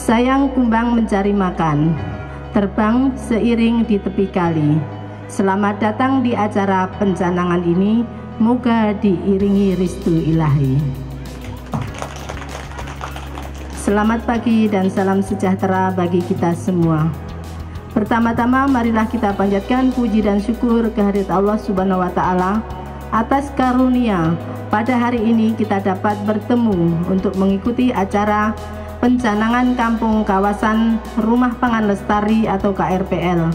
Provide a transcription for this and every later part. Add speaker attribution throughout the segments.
Speaker 1: Sayang kumbang mencari makan, terbang seiring di tepi kali. Selamat datang di acara pencanangan ini, moga diiringi restu ilahi. Selamat pagi dan salam sejahtera bagi kita semua. Pertama-tama marilah kita panjatkan puji dan syukur kehadirat Allah Subhanahu wa Ta'ala atas karunia pada hari ini kita dapat bertemu untuk mengikuti acara pencanangan Kampung Kawasan Rumah Pangan Lestari atau KRPL.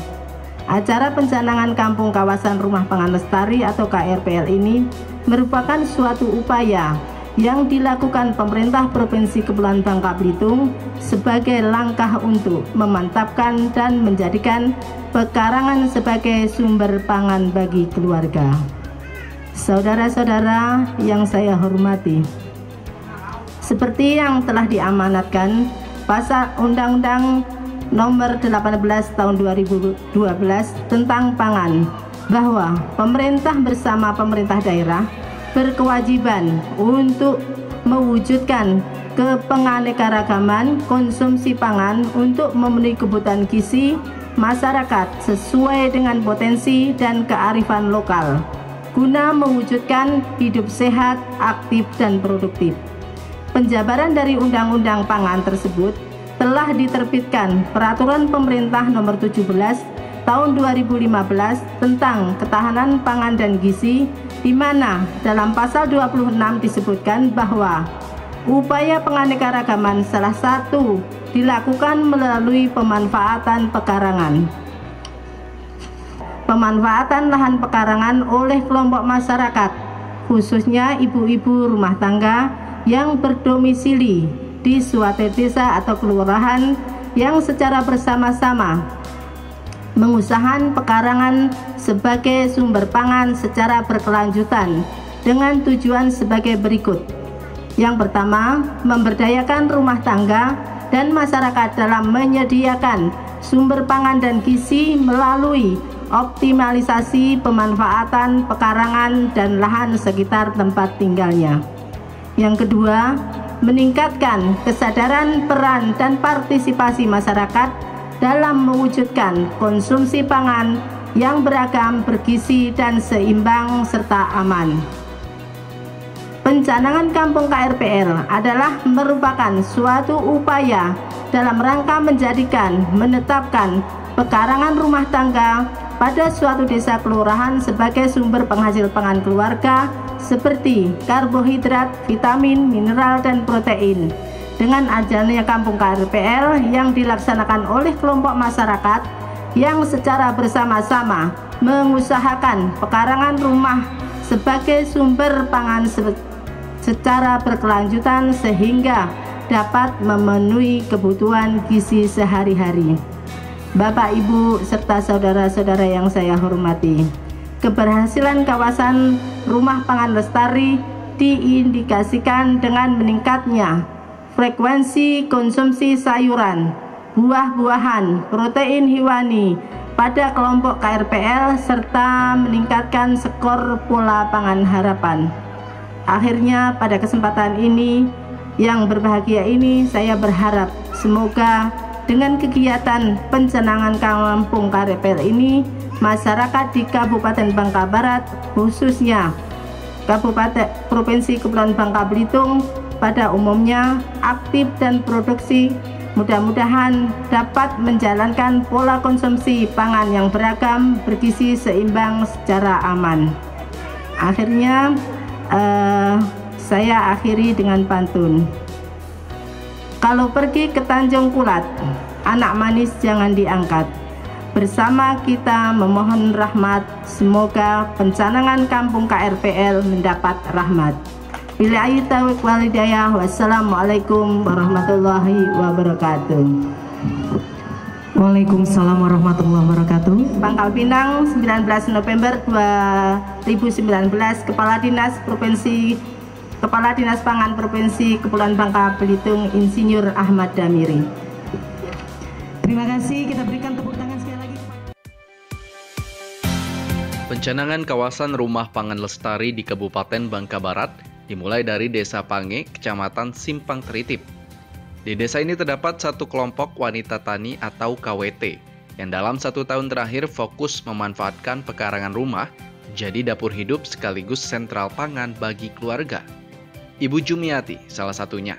Speaker 1: Acara pencanangan Kampung Kawasan Rumah Pangan Lestari atau KRPL ini merupakan suatu upaya yang dilakukan pemerintah Provinsi Kepulauan Bangka Belitung sebagai langkah untuk memantapkan dan menjadikan pekarangan sebagai sumber pangan bagi keluarga. Saudara-saudara yang saya hormati, seperti yang telah diamanatkan Pasal Undang-Undang Nomor 18 Tahun 2012 tentang pangan, bahwa pemerintah bersama pemerintah daerah berkewajiban untuk mewujudkan kepenganekaragaman konsumsi pangan untuk memenuhi kebutuhan gizi masyarakat sesuai dengan potensi dan kearifan lokal, guna mewujudkan hidup sehat, aktif, dan produktif. Penjabaran dari Undang-Undang Pangan tersebut telah diterbitkan Peraturan Pemerintah Nomor 17 Tahun 2015 tentang Ketahanan Pangan dan Gizi, di mana dalam pasal 26 disebutkan bahwa upaya penganekaragaman salah satu dilakukan melalui pemanfaatan pekarangan. Pemanfaatan lahan pekarangan oleh kelompok masyarakat, khususnya ibu-ibu rumah tangga yang berdomisili di suatu desa atau kelurahan yang secara bersama-sama mengusahakan pekarangan sebagai sumber pangan secara berkelanjutan dengan tujuan sebagai berikut. Yang pertama, memberdayakan rumah tangga dan masyarakat dalam menyediakan sumber pangan dan gizi melalui optimalisasi pemanfaatan pekarangan dan lahan sekitar tempat tinggalnya. Yang kedua, meningkatkan kesadaran peran dan partisipasi masyarakat dalam mewujudkan konsumsi pangan yang beragam, bergizi, dan seimbang serta aman. Pencanangan Kampung KRPL adalah merupakan suatu upaya dalam rangka menetapkan pekarangan rumah tangga pada suatu desa kelurahan sebagai sumber penghasil pangan keluarga seperti karbohidrat, vitamin, mineral, dan protein. Dengan adanya Kampung KRPL yang dilaksanakan oleh kelompok masyarakat yang secara bersama-sama mengusahakan pekarangan rumah sebagai sumber pangan secara berkelanjutan sehingga dapat memenuhi kebutuhan gizi sehari-hari. Bapak, Ibu, serta saudara-saudara yang saya hormati, keberhasilan kawasan Rumah Pangan Lestari diindikasikan dengan meningkatnya frekuensi konsumsi sayuran, buah-buahan, protein hewani pada kelompok KRPL serta meningkatkan skor pola pangan harapan. Akhirnya pada kesempatan ini yang berbahagia ini, saya berharap semoga dengan kegiatan pencanangan Kampung KRPL ini, masyarakat di Kabupaten Bangka Barat, khususnya Kabupaten Provinsi Kepulauan Bangka Belitung pada umumnya aktif dan produksi, mudah-mudahan dapat menjalankan pola konsumsi pangan yang beragam, bergizi, seimbang secara aman. Akhirnya saya akhiri dengan pantun. Kalau pergi ke Tanjung Kulat, anak manis jangan diangkat. Bersama kita memohon rahmat, semoga pencanangan Kampung KRPL mendapat rahmat. Billahi taufiq wal hidayah. Wassalamualaikum warahmatullahi wabarakatuh.
Speaker 2: Waalaikumsalam warahmatullahi wabarakatuh.
Speaker 1: Pangkal Pinang, 19 November 2019, Kepala Dinas Pangan Provinsi Kepulauan Bangka Belitung, Insinyur Ahmad Damiri.
Speaker 2: Terima kasih, kita berikan tepuk tangan sekali lagi.
Speaker 3: Pencanangan kawasan Rumah Pangan Lestari di Kabupaten Bangka Barat dimulai dari Desa Pange, Kecamatan Simpang Teritip. Di desa ini terdapat satu kelompok wanita tani atau KWT yang dalam 1 tahun terakhir fokus memanfaatkan pekarangan rumah jadi dapur hidup sekaligus sentral pangan bagi keluarga. Ibu Jumiati salah satunya.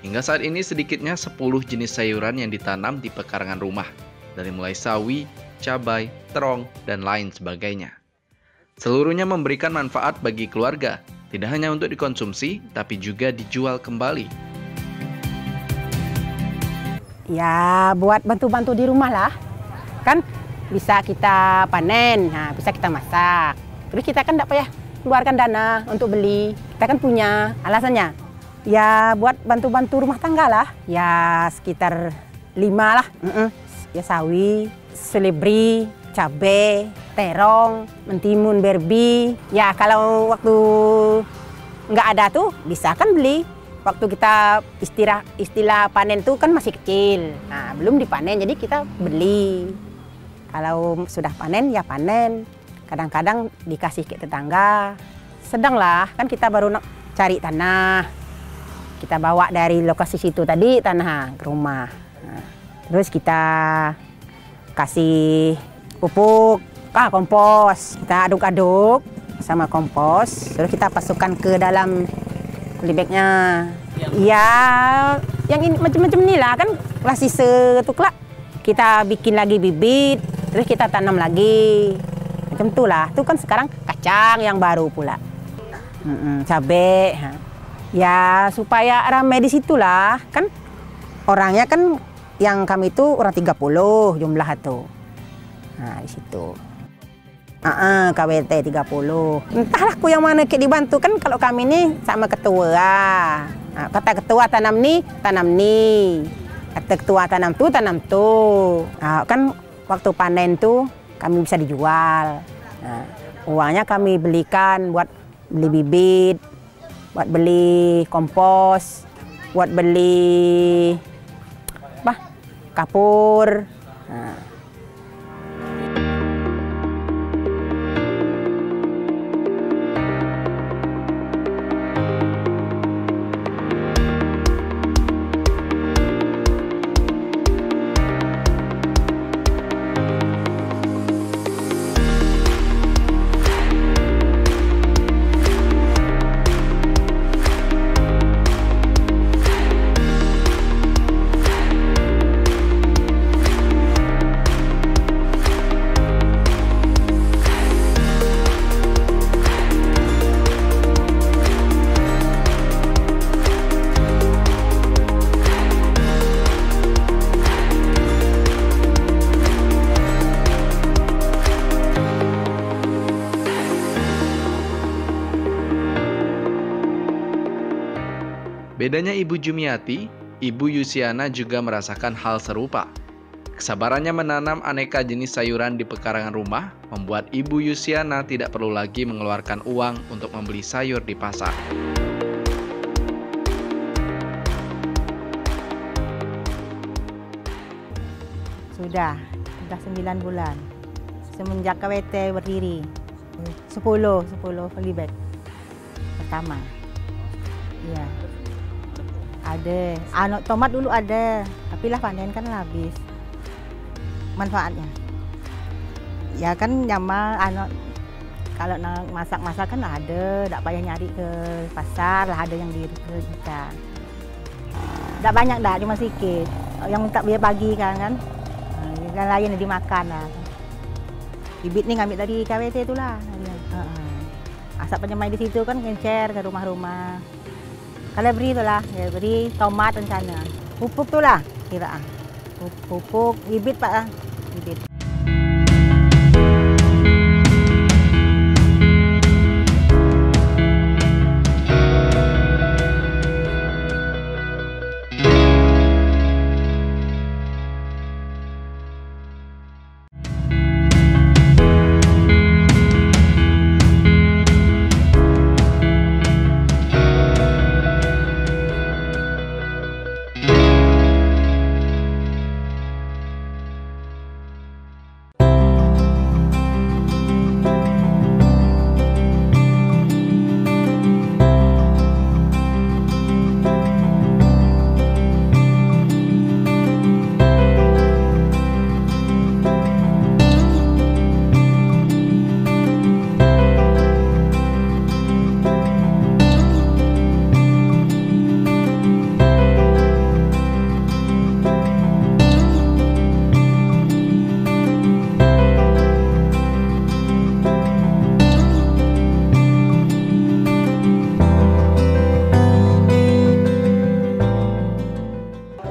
Speaker 3: Hingga saat ini sedikitnya 10 jenis sayuran yang ditanam di pekarangan rumah, dari mulai sawi, cabai, terong, dan lain sebagainya. Seluruhnya memberikan manfaat bagi keluarga, tidak hanya untuk dikonsumsi, tapi juga dijual kembali.
Speaker 4: Ya, buat bantu-bantu di rumah lah. Kan bisa kita panen, nah, bisa kita masak. Terus kita kan tidak payah keluarkan dana untuk beli. Kita kan punya alasannya. Ya, buat bantu-bantu rumah tangga lah. Ya, sekitar 5 lah. Ya, sawi, selebri, cabai, terong, mentimun, berbi. Ya, kalau waktu nggak ada tuh, bisa kan beli. Waktu kita istilah panen tuh kan masih kecil. Nah, belum dipanen, jadi kita beli. Kalau sudah panen, ya panen. Kadang-kadang dikasih ke tetangga. Sedang lah, kan kita baru cari tanah. Kita bawa dari lokasi situ tadi, tanah ke rumah. Nah, terus kita kasih pupuk, kompos. Kita aduk-aduk sama kompos. Terus kita masukkan ke dalam polybagnya. Ya, yang ini macam-macam nih lah kan klasik setuklak. Kita bikin lagi bibit, terus kita tanam lagi. Macam itulah. Itu kan sekarang kacang yang baru pula. Cabai. Ya, supaya ramai di situlah. Kan orangnya kan yang kami itu orang 30 jumlah itu. Nah, di situ. KWT 30. Entahlah aku yang mana kayak dibantu kan kalau kami ini sama ketua. Nah, kata ketua tanam nih. Kata ketua tanam tuh. Nah, kan waktu panen tuh kami bisa dijual. Nah, uangnya kami belikan buat beli bibit, buat beli kompos, buat beli kapur. Nah.
Speaker 3: Bedanya Ibu Jumiati, Ibu Yusiana juga merasakan hal serupa. Kesabarannya menanam aneka jenis sayuran di pekarangan rumah membuat Ibu Yusiana tidak perlu lagi mengeluarkan uang untuk membeli sayur di pasar.
Speaker 5: Sudah 9 bulan. Semenjak KWT berdiri. 10 polybag pertama. Iya. Ada. Tomat dulu ada, tapi lah panen kan habis. Manfaatnya. Ya kan nyama kalau masak-masak kan ada, tak payah nyari ke pasar, lah ada yang di kita. Tak banyak dah, cuma sedikit. Yang minta biar bagi kan. Yang lain dimakan lah. Bibit ni ngambil dari KWT itulah. Asap penyemai di situ kan ngencer ke rumah-rumah. Kalau beri itulah, ya beri tomat rencana. Pupuk itulah kiraan. Pupuk bibit Pak, bibit.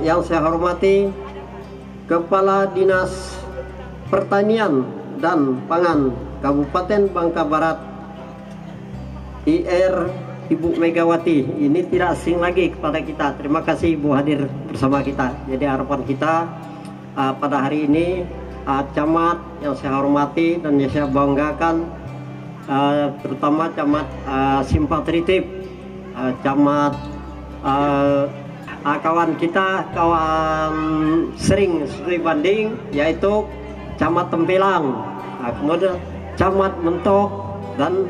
Speaker 6: yang saya hormati Kepala Dinas Pertanian dan Pangan Kabupaten Bangka Barat, IR Ibu Megawati. Ini tidak asing lagi kepada kita. Terima kasih Ibu hadir bersama kita. Jadi harapan kita pada hari ini, camat yang saya hormati dan yang saya banggakan, terutama camat Simpatritip, camat kawan kita, kawan sering studi banding, yaitu camat Tempelang, kemudian camat Mentok dan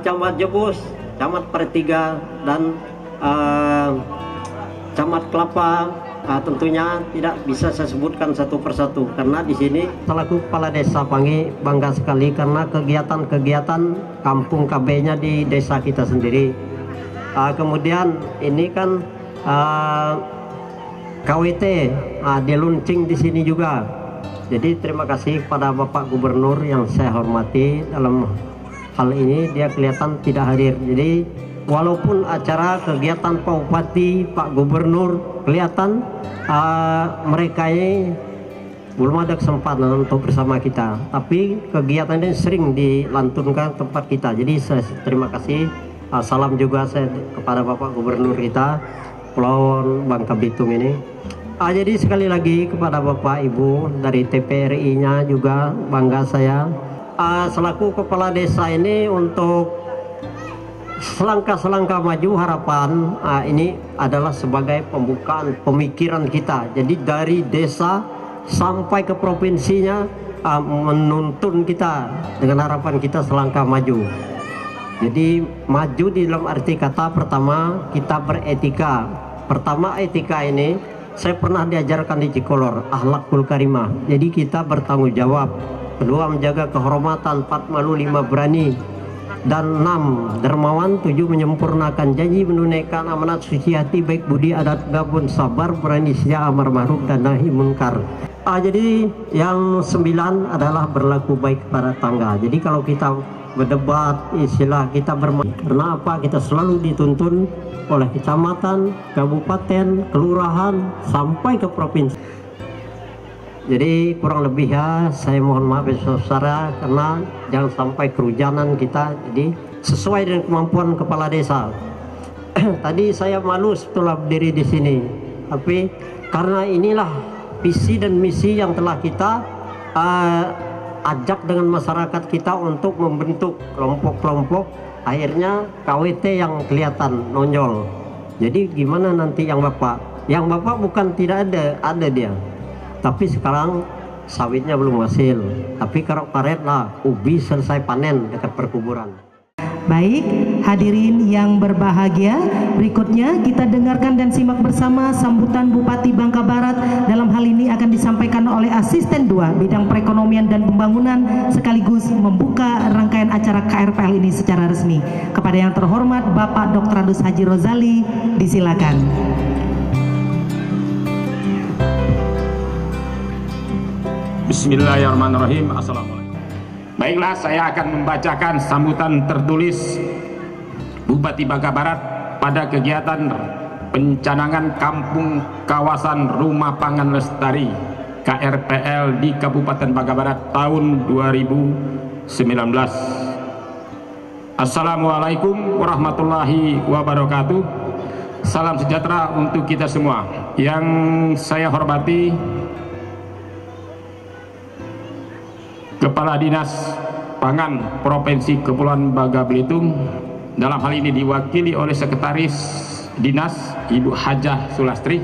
Speaker 6: camat Jebus, camat Pertiga dan camat Kelapa. Tentunya tidak bisa saya sebutkan satu persatu karena di sini selaku kepala desa Pangi bangga sekali karena kegiatan-kegiatan kampung KB-nya di desa kita sendiri. Kemudian ini kan KWT diluncing di sini juga. Jadi terima kasih kepada Bapak Gubernur yang saya hormati dalam hal ini. Dia kelihatan tidak hadir. Jadi walaupun acara kegiatan Pak Bupati, Pak Gubernur kelihatan mereka ini belum ada kesempatan untuk bersama kita. Tapi kegiatan ini sering dilantunkan tempat kita. Jadi saya terima kasih. Salam juga saya kepada Bapak Gubernur kita Pulau Bangka Belitung ini. Jadi sekali lagi kepada Bapak Ibu dari TPRI-nya juga bangga saya selaku kepala desa ini untuk selangkah-selangkah maju harapan ini adalah sebagai pembukaan pemikiran kita. Jadi dari desa sampai ke provinsinya menuntun kita dengan harapan kita selangkah maju. Jadi maju di dalam arti kata pertama kita beretika. Pertama etika ini saya pernah diajarkan di Cikolor, akhlakul karimah. Jadi kita bertanggung jawab. Kedua menjaga kehormatan, 4 malu 5 berani. Dan 6 dermawan, 7 menyempurnakan janji, menunaikan amanat, suci hati, baik budi, adat, gabun, sabar, berani setia, amar ma'ruf dan nahi munkar. Jadi yang 9 adalah berlaku baik kepada tangga. Jadi kalau kita berdebat, istilah kita bermain, karena apa? Kita selalu dituntun oleh kecamatan, kabupaten, kelurahan, sampai ke provinsi. Jadi kurang lebih ya saya mohon maaf saudara karena jangan sampai kerujanan kita. Jadi sesuai dengan kemampuan kepala desa. Tadi saya malu setelah berdiri di sini, tapi karena inilah visi dan misi yang telah kita ajak dengan masyarakat kita untuk membentuk kelompok-kelompok, akhirnya KWT yang kelihatan nonjol. Jadi gimana nanti yang Bapak bukan tidak ada dia. Tapi sekarang sawitnya belum hasil. Tapi kalau karet lah, ubi selesai panen dekat perkuburan.
Speaker 2: Baik, hadirin yang berbahagia, berikutnya kita dengarkan dan simak bersama sambutan Bupati Bangka Barat. Dalam hal ini akan disampaikan oleh Asisten 2 Bidang Perekonomian dan Pembangunan sekaligus membuka rangkaian acara KRPL ini secara resmi. Kepada yang terhormat Bapak Dr. Adus Haji Rozali, disilakan.
Speaker 7: Bismillahirrahmanirrahim. Assalamualaikum. Baiklah, saya akan membacakan sambutan tertulis Bupati Bangka Barat pada kegiatan pencanangan Kampung Kawasan Rumah Pangan Lestari KRPL di Kabupaten Bangka Barat tahun 2019. Assalamualaikum warahmatullahi wabarakatuh. Salam sejahtera untuk kita semua. Yang saya hormati Kepala Dinas Pangan Provinsi Kepulauan Bangka Belitung, dalam hal ini diwakili oleh Sekretaris Dinas Ibu Hajah Sulastri.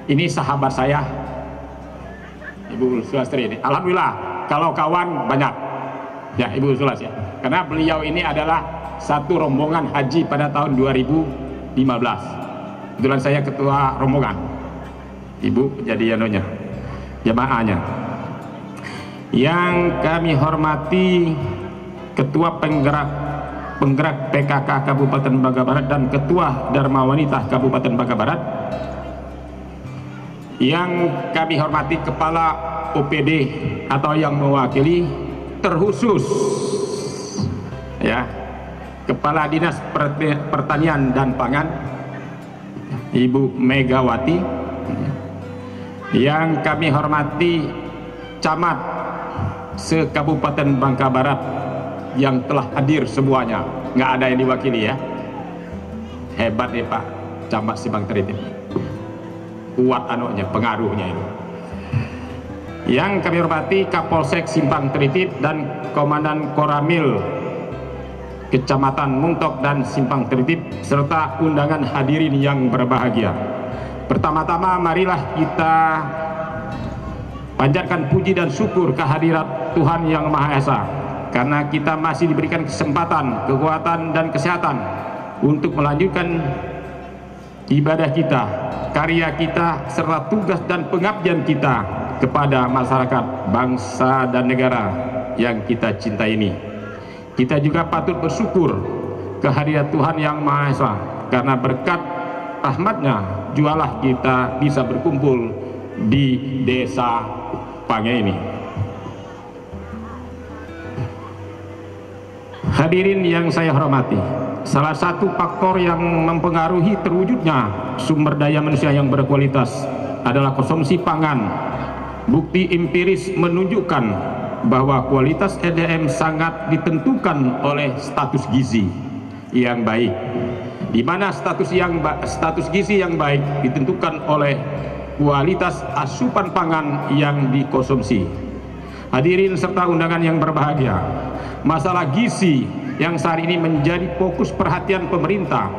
Speaker 7: Ini sahabat saya Ibu Sulastri ini. Alhamdulillah kalau kawan banyak ya Ibu Sulastri ya. Karena beliau ini adalah satu rombongan haji pada tahun 2015. Kebetulan saya ketua rombongan. Ibu jadi anunya, jamaahnya. Yang kami hormati Ketua Penggerak PKK Kabupaten Bangka Barat dan Ketua Dharma Wanita Kabupaten Bangka Barat. Yang kami hormati Kepala OPD atau yang mewakili terkhusus ya Kepala Dinas Pertanian dan Pangan Ibu Megawati, Yang kami hormati camat se-Kabupaten Bangka Barat yang telah hadir semuanya, nggak ada yang diwakili ya. Hebat nih Pak Camat Simpang Tritip, kuat anunya, pengaruhnya itu. Yang kami hormati Kapolsek Simpang Tritip dan Komandan Koramil Kecamatan Muntok dan Simpang Tritip, serta undangan hadirin yang berbahagia. Pertama-tama marilah kita panjatkan puji dan syukur kehadirat Tuhan Yang Maha Esa, karena kita masih diberikan kesempatan, kekuatan dan kesehatan untuk melanjutkan ibadah kita, karya kita, serta tugas dan pengabdian kita kepada masyarakat, bangsa dan negara yang kita cintai ini. Kita juga patut bersyukur kehadirat Tuhan Yang Maha Esa, karena berkat rahmatnya jualah kita bisa berkumpul di desa Pange ini. Hadirin yang saya hormati, salah satu faktor yang mempengaruhi terwujudnya sumber daya manusia yang berkualitas adalah konsumsi pangan. Bukti empiris menunjukkan bahwa kualitas SDM sangat ditentukan oleh status gizi yang baik, di mana status gizi yang baik ditentukan oleh kualitas asupan pangan yang dikonsumsi. Hadirin serta undangan yang berbahagia, masalah gizi yang saat ini menjadi fokus perhatian pemerintah,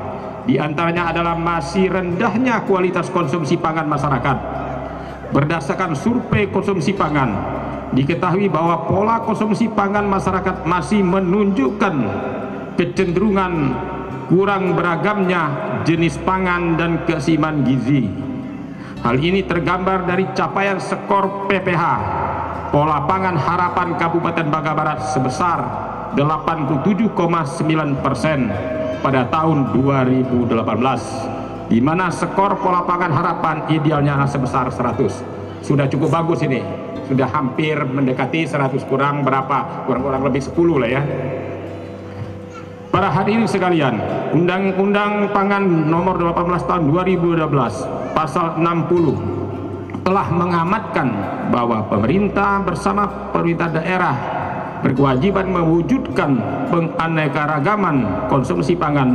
Speaker 7: di antaranya adalah masih rendahnya kualitas konsumsi pangan masyarakat. Berdasarkan survei konsumsi pangan, diketahui bahwa pola konsumsi pangan masyarakat masih menunjukkan kecenderungan kurang beragamnya jenis pangan dan keseimbangan gizi. Hal ini tergambar dari capaian skor PPH Pola Pangan Harapan Kabupaten Bangka Barat sebesar 87,9% pada tahun 2018. Di mana skor Pola Pangan Harapan idealnya sebesar 100. Sudah cukup bagus ini, sudah hampir mendekati 100 kurang berapa, kurang lebih 10 lah ya. Para hadirin sekalian, Undang-Undang Pangan Nomor 18 Tahun 2012 Pasal 60 telah mengamatkan bahwa pemerintah bersama pemerintah daerah berkewajiban mewujudkan penganekaragaman konsumsi pangan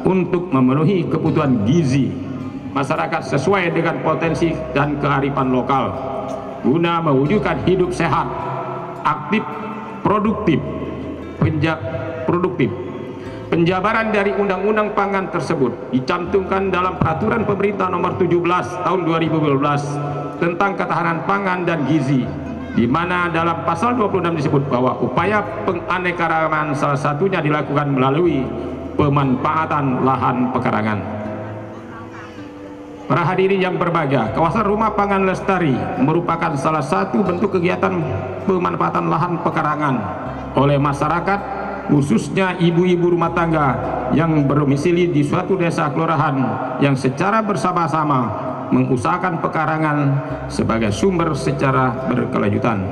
Speaker 7: untuk memenuhi kebutuhan gizi masyarakat sesuai dengan potensi dan kearifan lokal, guna mewujudkan hidup sehat, aktif, produktif. Penjabaran dari Undang-Undang Pangan tersebut dicantumkan dalam Peraturan Pemerintah Nomor 17 Tahun 2012 tentang ketahanan pangan dan gizi, di mana dalam pasal 26 disebut bahwa upaya penganekaragaman salah satunya dilakukan melalui pemanfaatan lahan pekarangan. Para hadirin yang berbahagia, kawasan Rumah Pangan Lestari merupakan salah satu bentuk kegiatan pemanfaatan lahan pekarangan oleh masyarakat, khususnya ibu-ibu rumah tangga yang berdomisili di suatu desa kelurahan yang secara bersama-sama mengusahakan pekarangan sebagai sumber secara berkelanjutan.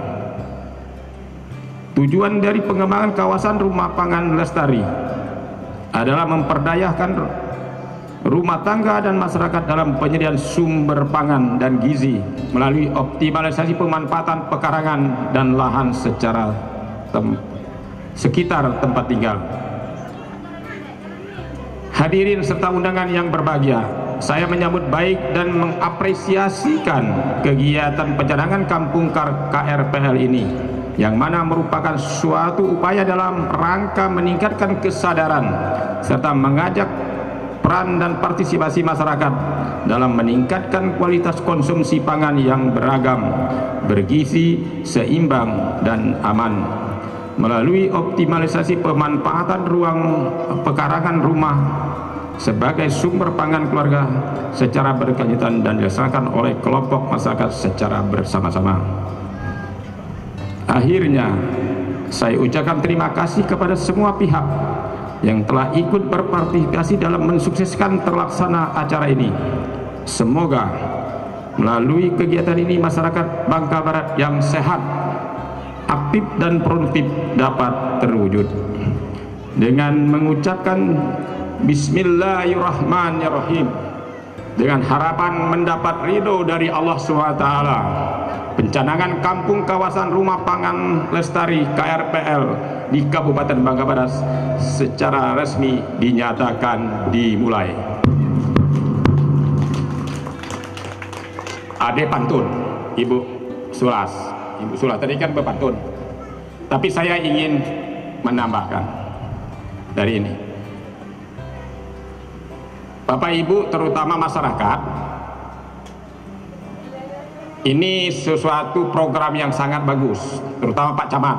Speaker 7: Tujuan dari pengembangan kawasan Rumah Pangan Lestari adalah memperdayakan rumah tangga dan masyarakat dalam penyediaan sumber pangan dan gizi melalui optimalisasi pemanfaatan pekarangan dan lahan secara sekitar tempat tinggal. Hadirin serta undangan yang berbahagia, saya menyambut baik dan mengapresiasikan kegiatan pencadangan kampung KRPL ini, yang mana merupakan suatu upaya dalam rangka meningkatkan kesadaran serta mengajak peran dan partisipasi masyarakat dalam meningkatkan kualitas konsumsi pangan yang beragam, bergizi, seimbang, dan aman melalui optimalisasi pemanfaatan ruang pekarangan rumah sebagai sumber pangan keluarga secara berkelanjutan dan dilaksanakan oleh kelompok masyarakat secara bersama-sama. Akhirnya, saya ucapkan terima kasih kepada semua pihak yang telah ikut berpartisipasi dalam mensukseskan terlaksana acara ini. Semoga melalui kegiatan ini masyarakat Bangka Barat yang sehat, aktif dan produktif dapat terwujud. Dengan mengucapkan Bismillahirrahmanirrahim, dengan harapan mendapat ridho dari Allah SWT. Pencanangan Kampung Kawasan Rumah Pangan Lestari KRPL di Kabupaten Bangka Barat secara resmi dinyatakan dimulai. Ade pantun, Ibu Sulas. Ibu Sulas tadi kan berpantun, tapi saya ingin menambahkan dari ini. Bapak Ibu terutama masyarakat, ini sesuatu program yang sangat bagus, terutama Pak Camat.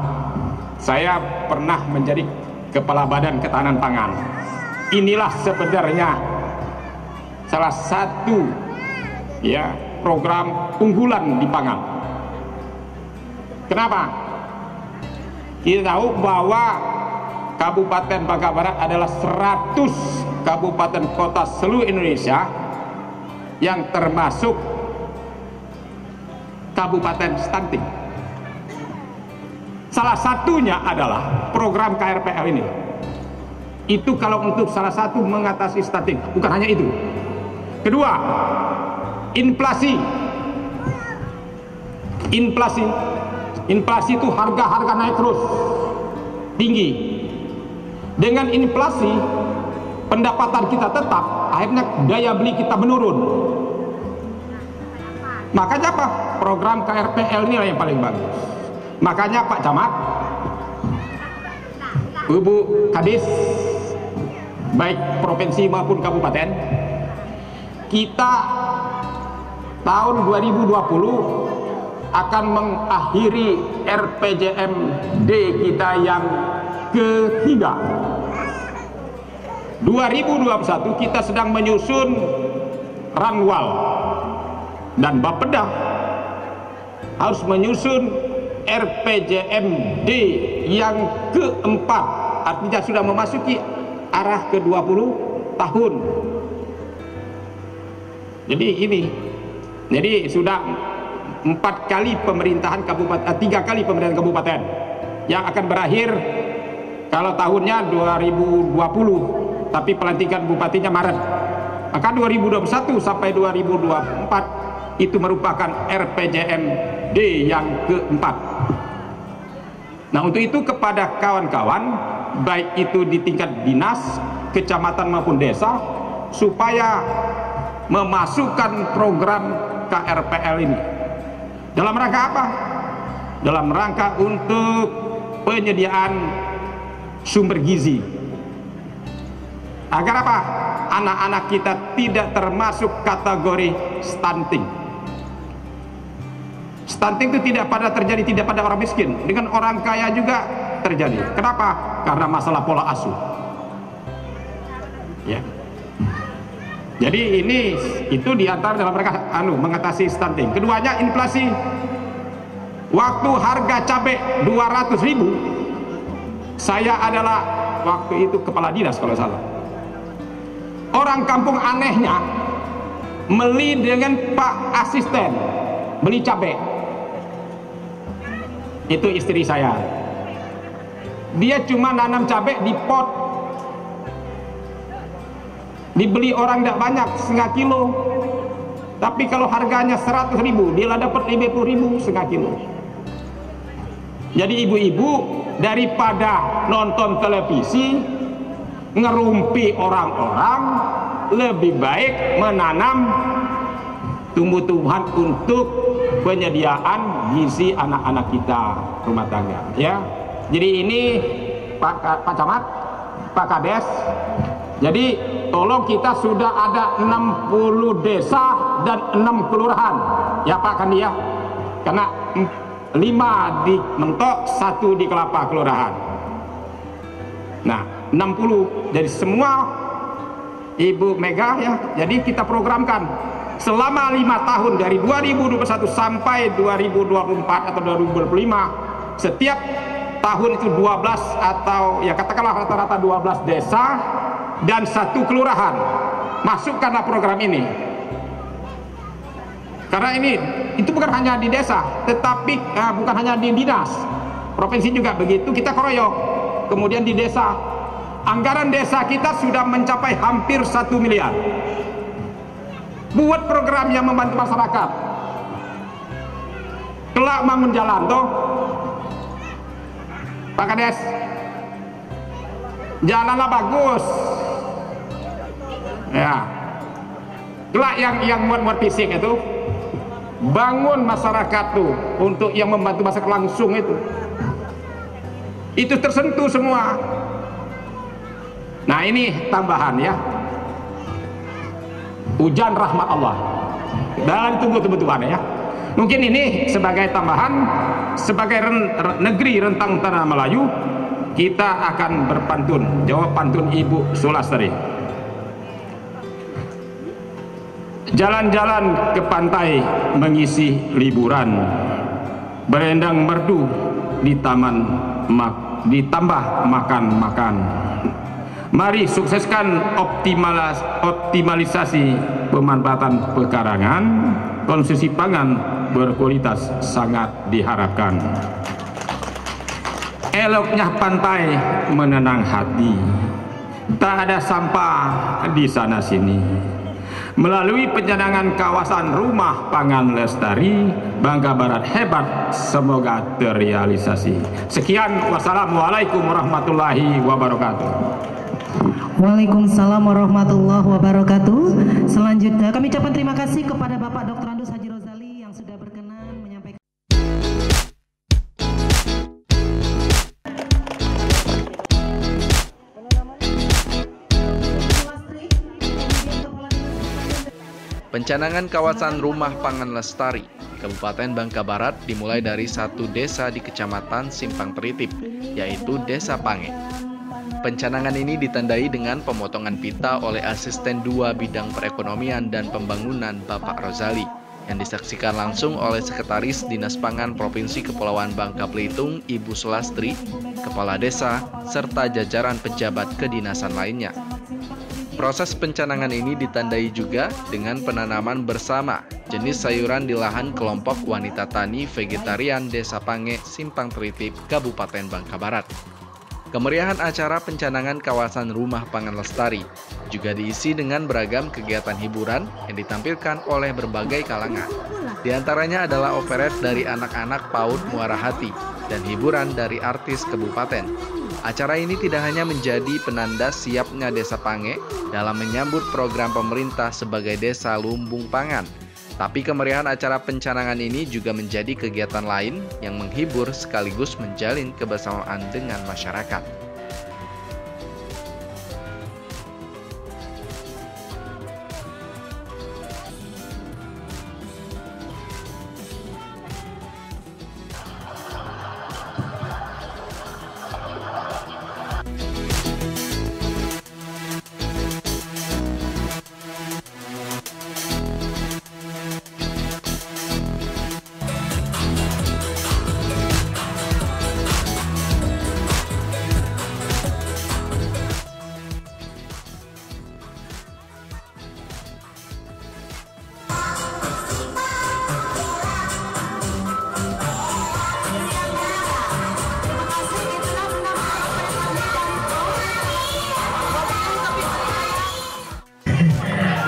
Speaker 7: Saya pernah menjadi Kepala Badan Ketahanan Pangan. Inilah sebenarnya salah satu ya program unggulan di pangan. Kenapa? Kita tahu bahwa Kabupaten Bangka Barat adalah 100 kabupaten kota seluruh Indonesia yang termasuk kabupaten stunting. Salah satunya adalah program KRPL ini. Itu kalau untuk salah satu mengatasi stunting, bukan hanya itu. Kedua, inflasi. Inflasi itu harga-harga naik terus tinggi. Dengan inflasi pendapatan kita tetap, akhirnya daya beli kita menurun. Makanya apa? Program KRPL ini yang paling bagus. Makanya Pak Camat, Ibu Kadis, baik provinsi maupun kabupaten, kita tahun 2020 akan mengakhiri RPJMD kita yang ketiga. 2021 kita sedang menyusun Ranwal dan Bapeda harus menyusun RPJMD yang keempat, artinya sudah memasuki arah ke 20 tahun. Jadi sudah 4 kali pemerintahan kabupaten, 3 kali pemerintahan kabupaten yang akan berakhir kalau tahunnya 2020, tapi pelantikan bupatinya Maret. Maka 2021 sampai 2024 itu merupakan RPJMD yang keempat. Nah, untuk itu kepada kawan-kawan, baik itu di tingkat dinas, kecamatan maupun desa, supaya memasukkan program KRPL ini. Dalam rangka apa? Dalam rangka untuk penyediaan sumber gizi. Agar apa? Anak-anak kita tidak termasuk kategori stunting. Stunting itu tidak pada orang miskin, dengan orang kaya juga terjadi. Kenapa? Karena masalah pola asuh. Ya. Jadi itu diantar dalam mereka mengatasi stunting. Keduanya inflasi. Waktu harga cabai 200.000, saya adalah waktu itu kepala dinas kalau salah. Orang kampung anehnya beli dengan Pak Asisten, beli cabai. Itu istri saya. Dia cuma nanam cabai di pot. Dibeli orang tidak banyak, setengah kilo. Tapi kalau harganya 100.000, dia dapat 50.000 setengah kilo. Jadi ibu-ibu daripada nonton televisi ngerumpi orang-orang, lebih baik menanam tumbuh-tumbuhan untuk penyediaan gizi anak-anak kita rumah tangga. Ya, jadi ini Pak Camat, Pak Kades. Jadi tolong, kita sudah ada 60 desa dan 6 kelurahan. Ya Pak Kandi ya, karena 5 di Mentok, 1 di Kelapa kelurahan. Nah 60, jadi semua Ibu Mega ya. Jadi kita programkan selama 5 tahun dari 2021 sampai 2024 atau 2025, setiap tahun itu 12 atau ya katakanlah rata-rata 12 desa dan 1 kelurahan masukkanlah program ini. Karena itu bukan hanya di desa, tetapi bukan hanya di dinas, provinsi juga begitu, kita keroyok. Kemudian di desa, anggaran desa kita sudah mencapai hampir 1 miliar. buat program yang membantu masyarakat. Kelak bangun jalan toh, Pak Kades, jalanlah bagus, ya. Kelak yang muat fisik itu, bangun masyarakat tuh untuk yang membantu masyarakat langsung itu tersentuh semua. Nah ini tambahan ya, hujan rahmat Allah dan tunggu Tuhan ya. Mungkin ini sebagai tambahan, sebagai negeri rentang tanah Melayu, kita akan berpantun, jawab pantun Ibu Sulastri. Jalan-jalan ke pantai mengisi liburan, berendang merdu di taman, ditambah makan-makan. Mari sukseskan optimalisasi pemanfaatan pekarangan, konsumsi pangan berkualitas sangat diharapkan. Eloknya pantai menenang hati, tak ada sampah di sana sini. Melalui pencanangan kawasan rumah pangan lestari, Bangka Barat hebat, semoga terrealisasi. Sekian, wassalamualaikum warahmatullahi wabarakatuh.
Speaker 2: Waalaikumsalam warahmatullahi wabarakatuh. Selanjutnya kami ucapkan terima kasih kepada Bapak Dr. Andus Haji Rozali yang sudah berkenan menyampaikan.
Speaker 3: Pencanangan kawasan rumah pangan lestari Kabupaten Bangka Barat dimulai dari satu desa di Kecamatan Simpang Teritip, yaitu Desa Pange. Pencanangan ini ditandai dengan pemotongan pita oleh Asisten 2 Bidang Perekonomian dan Pembangunan Bapak Rozali, yang disaksikan langsung oleh Sekretaris Dinas Pangan Provinsi Kepulauan Bangka Belitung, Ibu Sulastri, Kepala Desa, serta jajaran pejabat kedinasan lainnya. Proses pencanangan ini ditandai juga dengan penanaman bersama jenis sayuran di lahan kelompok wanita tani vegetarian Desa Pange, Simpang Teritip, Kabupaten Bangka Barat. Kemeriahan acara pencanangan kawasan rumah pangan lestari juga diisi dengan beragam kegiatan hiburan yang ditampilkan oleh berbagai kalangan. Di antaranya adalah operet dari anak-anak PAUD Muara Hati dan hiburan dari artis kabupaten. Acara ini tidak hanya menjadi penanda siapnya Desa Pange dalam menyambut program pemerintah sebagai desa lumbung pangan, tapi kemeriahan acara pencanangan ini juga menjadi kegiatan lain yang menghibur sekaligus menjalin kebersamaan dengan masyarakat.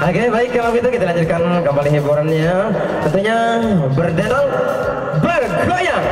Speaker 8: Oke, baik, kalau gitu kita lanjutkan kembali hiburannya. Tentunya berdendang, bergoyang.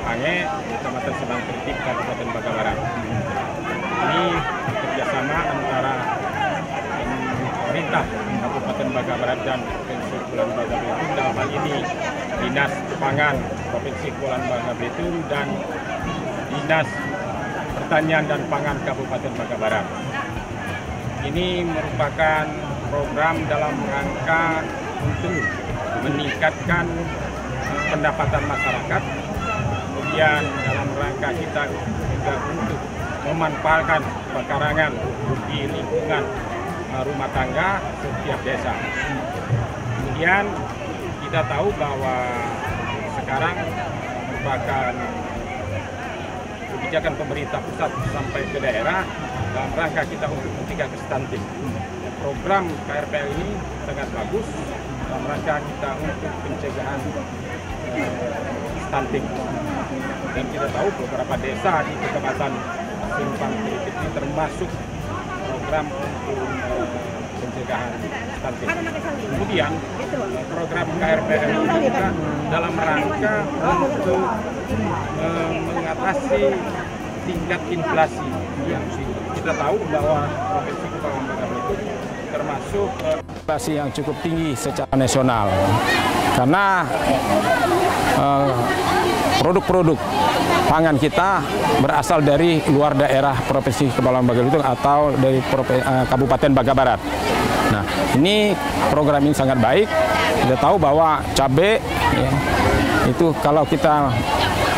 Speaker 7: Pange, Kecamatan Sebang Kritik, Kabupaten Bangka Barat. Ini kerjasama antara pemerintah Kabupaten Bangka Barat dan Provinsi Kepulauan Bangka Belitung, dalam hal ini Dinas Pangan Provinsi Kepulauan Bangka Belitung dan Dinas Pertanian dan Pangan Kabupaten Bangka Barat. Ini merupakan program dalam rangka untuk meningkatkan pendapatan masyarakat, kemudian dalam rangka kita juga untuk memanfaatkan pekarangan di lingkungan rumah tangga setiap desa. Kemudian kita tahu bahwa sekarang merupakan kebijakan pemerintah pusat sampai ke daerah dalam rangka kita untuk mencegah stunting. Program KRPL ini sangat bagus dalam rangka kita untuk pencegahan stunting. Dan kita tahu beberapa desa di Kecamatan Simpang Kritik ini termasuk program untuk pencegahan stunting. Kemudian program KRPL ini juga dalam rangka untuk mengatasi tingkat inflasi yang kita tahu bahwa Provinsi Kepulauan Bangka Belitung termasuk
Speaker 9: inflasi yang cukup tinggi secara nasional karena produk-produk pangan kita berasal dari luar daerah Provinsi Kepulauan Bangka Belitung atau dari Kabupaten Bangka Barat. Nah, ini program ini sangat baik. Kita tahu bahwa cabai ya, itu kalau kita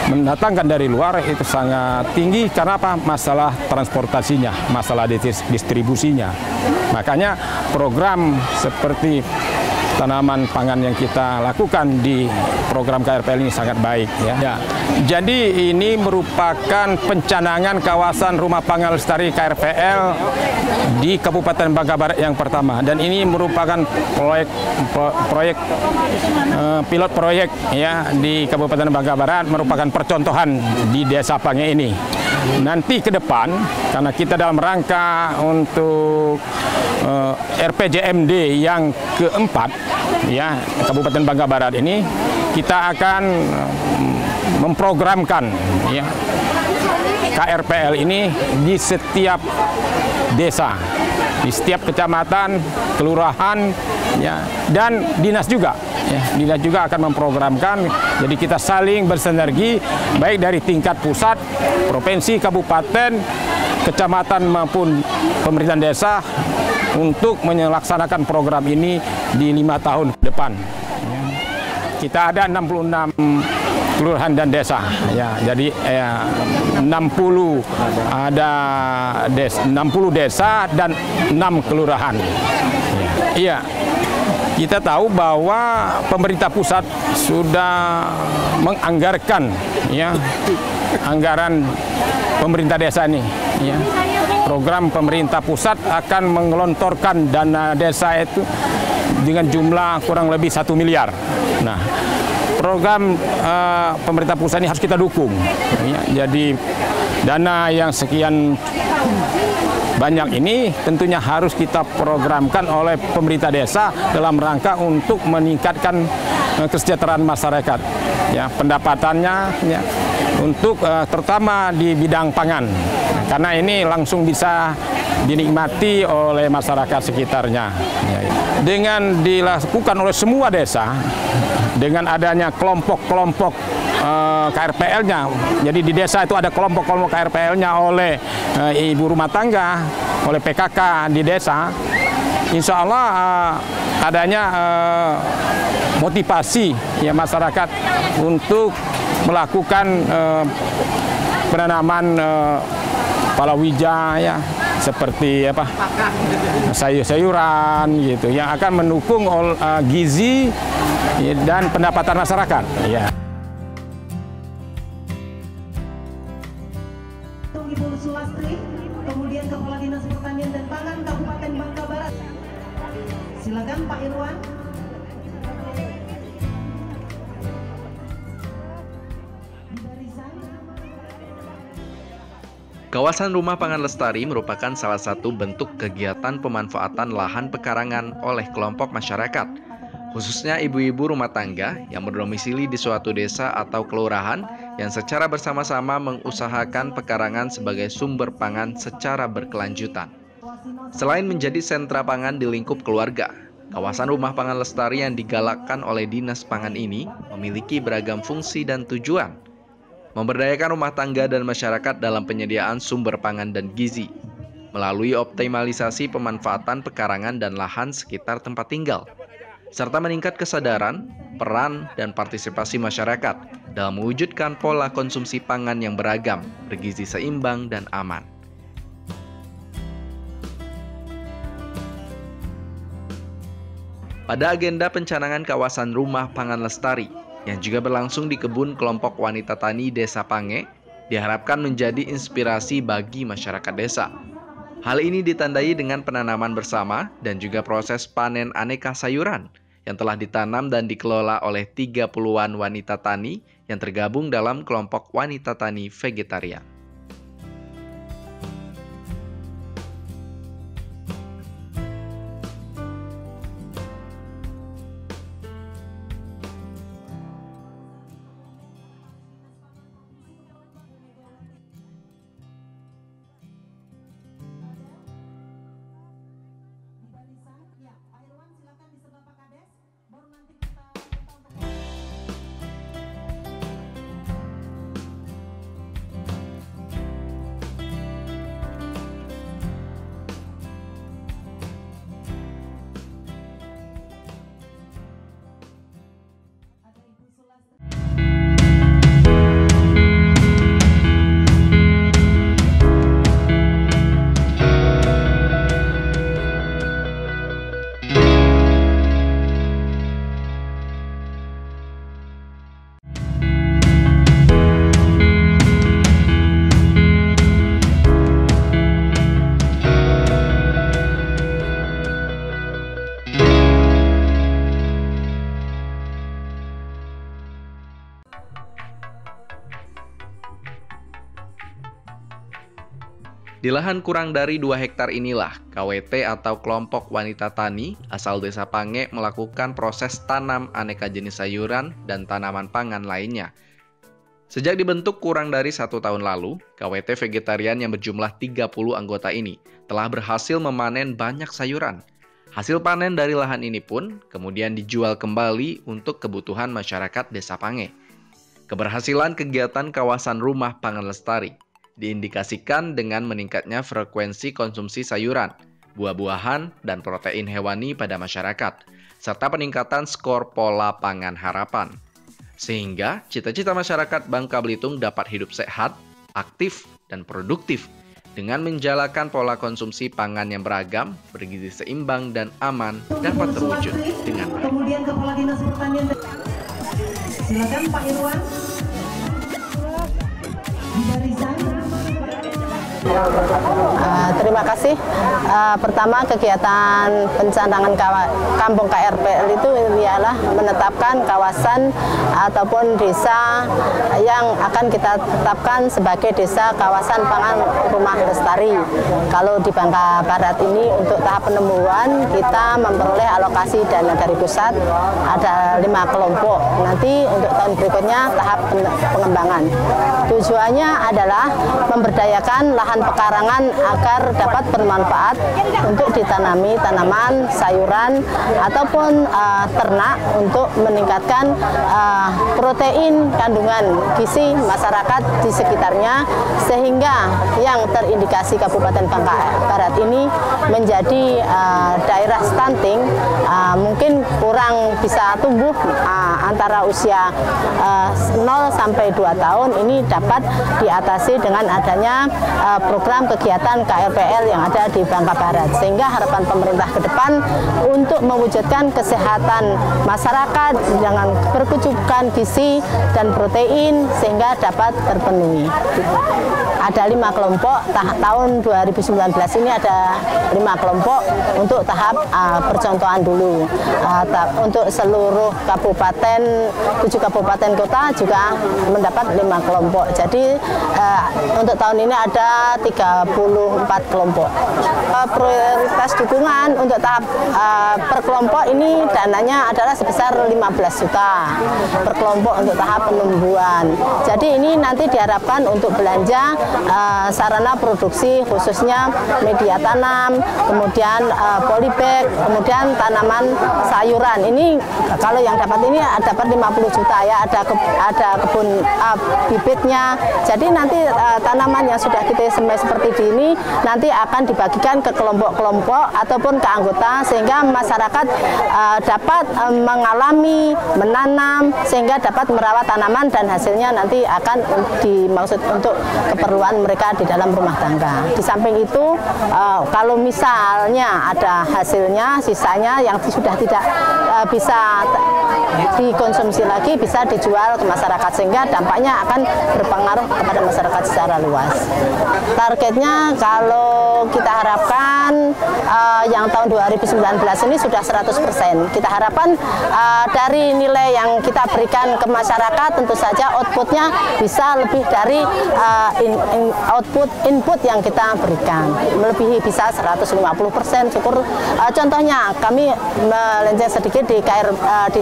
Speaker 9: mendatangkan dari luar itu sangat tinggi karena apa? Masalah transportasinya, masalah distribusinya. Makanya program seperti tanaman pangan yang kita lakukan di program KRPL ini sangat baik ya. Jadi ini merupakan pencanangan kawasan rumah pangan lestari KRPL di Kabupaten Bangka Barat yang pertama, dan ini merupakan pilot proyek ya di Kabupaten Bangka Barat, merupakan percontohan di Desa Pange ini. Nanti ke depan karena kita dalam rangka untuk RPJMD yang keempat ya Kabupaten Bangka Barat ini, kita akan memprogramkan ya KRPL ini di setiap desa, di setiap kecamatan, kelurahan ya, dan dinas juga ya. Dinas juga akan memprogramkan, jadi kita saling bersinergi baik dari tingkat pusat, provinsi, kabupaten, kecamatan maupun pemerintahan desa untuk melaksanakan program ini di 5 tahun ke depan. Kita ada 66 kelurahan dan desa ya, jadi 60 desa dan 6 kelurahan. Iya. Kita tahu bahwa pemerintah pusat sudah menganggarkan ya anggaran pemerintah desa ini ya. Program pemerintah pusat akan menggelontorkan dana desa itu dengan jumlah kurang lebih 1 miliar. Nah, program pemerintah pusat ini harus kita dukung ya. Jadi dana yang sekian banyak ini tentunya harus kita programkan oleh pemerintah desa dalam rangka untuk meningkatkan kesejahteraan masyarakat ya, pendapatannya ya, untuk terutama di bidang pangan, karena ini langsung bisa dinikmati oleh masyarakat sekitarnya ya. Dengan dilakukan oleh semua desa dengan adanya kelompok-kelompok KRPL-nya, jadi di desa itu ada kelompok-kelompok KRPL-nya oleh ibu rumah tangga, oleh PKK di desa, insya Allah adanya motivasi ya masyarakat untuk melakukan penanaman palawija ya, seperti apa sayur-sayuran gitu yang akan mendukung gizi ya, dan pendapatan masyarakat ya.
Speaker 2: Ibu Sulastri, kemudian Kepala Dinas Pertanian dan Pangan Kabupaten Bangka Barat. Silakan Pak Irwan.
Speaker 3: Kawasan Rumah Pangan Lestari merupakan salah satu bentuk kegiatan pemanfaatan lahan pekarangan oleh kelompok masyarakat, khususnya ibu-ibu rumah tangga yang berdomisili di suatu desa atau kelurahan yang secara bersama-sama mengusahakan pekarangan sebagai sumber pangan secara berkelanjutan. Selain menjadi sentra pangan di lingkup keluarga, kawasan rumah pangan lestari yang digalakkan oleh Dinas Pangan ini memiliki beragam fungsi dan tujuan. Memberdayakan rumah tangga dan masyarakat dalam penyediaan sumber pangan dan gizi, melalui optimalisasi pemanfaatan pekarangan dan lahan sekitar tempat tinggal, serta meningkat kesadaran, peran, dan partisipasi masyarakat dalam mewujudkan pola konsumsi pangan yang beragam, bergizi seimbang, dan aman. Pada agenda pencanangan kawasan rumah pangan lestari, yang juga berlangsung di kebun kelompok wanita tani Desa Pange, diharapkan menjadi inspirasi bagi masyarakat desa. Hal ini ditandai dengan penanaman bersama dan juga proses panen aneka sayuran yang telah ditanam dan dikelola oleh 30-an wanita tani yang tergabung dalam kelompok wanita tani vegetarian. Di lahan kurang dari 2 hektar inilah, KWT atau Kelompok Wanita Tani asal Desa Pange melakukan proses tanam aneka jenis sayuran dan tanaman pangan lainnya. Sejak dibentuk kurang dari 1 tahun lalu, KWT vegetarian yang berjumlah 30 anggota ini telah berhasil memanen banyak sayuran. Hasil panen dari lahan ini pun kemudian dijual kembali untuk kebutuhan masyarakat Desa Pange. Keberhasilan kegiatan kawasan rumah pangan lestari diindikasikan dengan meningkatnya frekuensi konsumsi sayuran, buah-buahan, dan protein hewani pada masyarakat, serta peningkatan skor pola pangan harapan. Sehingga cita-cita masyarakat Bangka Belitung dapat hidup sehat, aktif, dan produktif dengan menjalankan pola konsumsi pangan yang beragam, bergizi seimbang, dan aman dapat terwujud dengan baik.
Speaker 2: Kemudian Kepala Dinas Pertanian. Silakan Pak Irwan. Di barisan.
Speaker 1: Terima kasih. Pertama, kegiatan pencanangan kampung KRPL itu ialah menetapkan kawasan ataupun desa yang akan kita tetapkan sebagai desa kawasan pangan rumah lestari. Kalau di Bangka Barat ini untuk tahap penemuan kita memperoleh alokasi dana dari pusat ada 5 kelompok. Nanti untuk tahun berikutnya tahap pengembangan. Tujuannya adalah memberdayakan lahan pekarangan agar dapat bermanfaat untuk ditanami tanaman, sayuran, ataupun ternak untuk meningkatkan protein kandungan gizi masyarakat di sekitarnya, sehingga yang terindikasi Kabupaten Bangka Barat ini menjadi daerah stunting, mungkin kurang bisa tumbuh antara usia 0 sampai 2 tahun ini dapat diatasi dengan adanya program kegiatan KRPL yang ada di Bangka Barat, sehingga harapan pemerintah ke depan untuk mewujudkan kesehatan masyarakat dengan berkecukupan gizi dan protein sehingga dapat terpenuhi. ada 5 kelompok. Tahun 2019 ini ada 5 kelompok untuk tahap percontohan dulu. Untuk seluruh kabupaten, 7 kabupaten kota juga mendapat 5 kelompok. Jadi untuk tahun ini ada 34 kelompok. Prioritas dukungan untuk tahap per kelompok ini dananya adalah sebesar 15 juta per kelompok untuk tahap penumbuhan. Jadi ini nanti diharapkan untuk belanja sarana produksi khususnya media tanam, kemudian polybag, kemudian tanaman sayuran. Ini kalau yang dapat ini dapat 50 juta ya, ada kebun bibitnya. Jadi nanti tanaman yang sudah kita semai seperti ini nanti akan dibagikan ke kelompok-kelompok ataupun ke anggota sehingga masyarakat dapat mengalami, menanam sehingga dapat merawat tanaman dan hasilnya nanti akan dimaksud untuk keperluan mereka di dalam rumah tangga. Di samping itu kalau misalnya ada hasilnya, sisanya yang sudah tidak bisa dikonsumsi lagi bisa dijual ke masyarakat sehingga dampaknya akan berpengaruh kepada masyarakat secara luas. Targetnya kalau kita harapkan yang tahun 2019 ini sudah 100%. Kita harapkan dari nilai yang kita berikan ke masyarakat tentu saja outputnya bisa lebih dari input yang kita berikan. Melebihi bisa 150%. Syukur contohnya kami melenceng sedikit di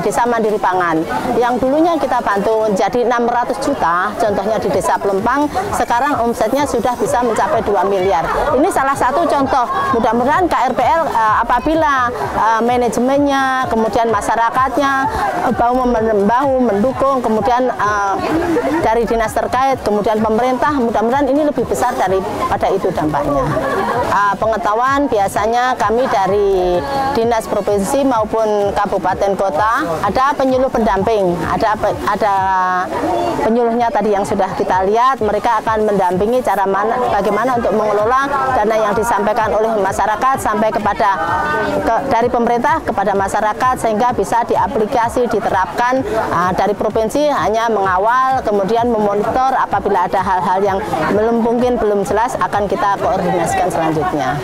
Speaker 1: Desa Mandiri Pangan. Yang dulunya kita bantu jadi 600 juta, contohnya di Desa Pelempang, sekarang omsetnya sudah bisa mencapai 2 miliar. Ini salah satu contoh. Mudah-mudahan KRPL apabila manajemennya, kemudian masyarakatnya bahu mendukung, kemudian dari dinas terkait, kemudian pemerintah, mudah-mudahan ini lebih besar daripada itu dampaknya. Pengetahuan biasanya kami dari dinas provinsi maupun kabupaten kota ada penyuluh pendamping, ada penyuluhnya tadi yang sudah kita lihat, mereka akan mendampingi bagaimana untuk mengelola dana yang disampaikan oleh masyarakat sampai kepada dari pemerintah kepada masyarakat sehingga bisa diaplikasi, diterapkan. Dari provinsi hanya mengawal, kemudian memonitor apabila ada hal-hal yang belum jelas akan kita koordinasikan selanjutnya.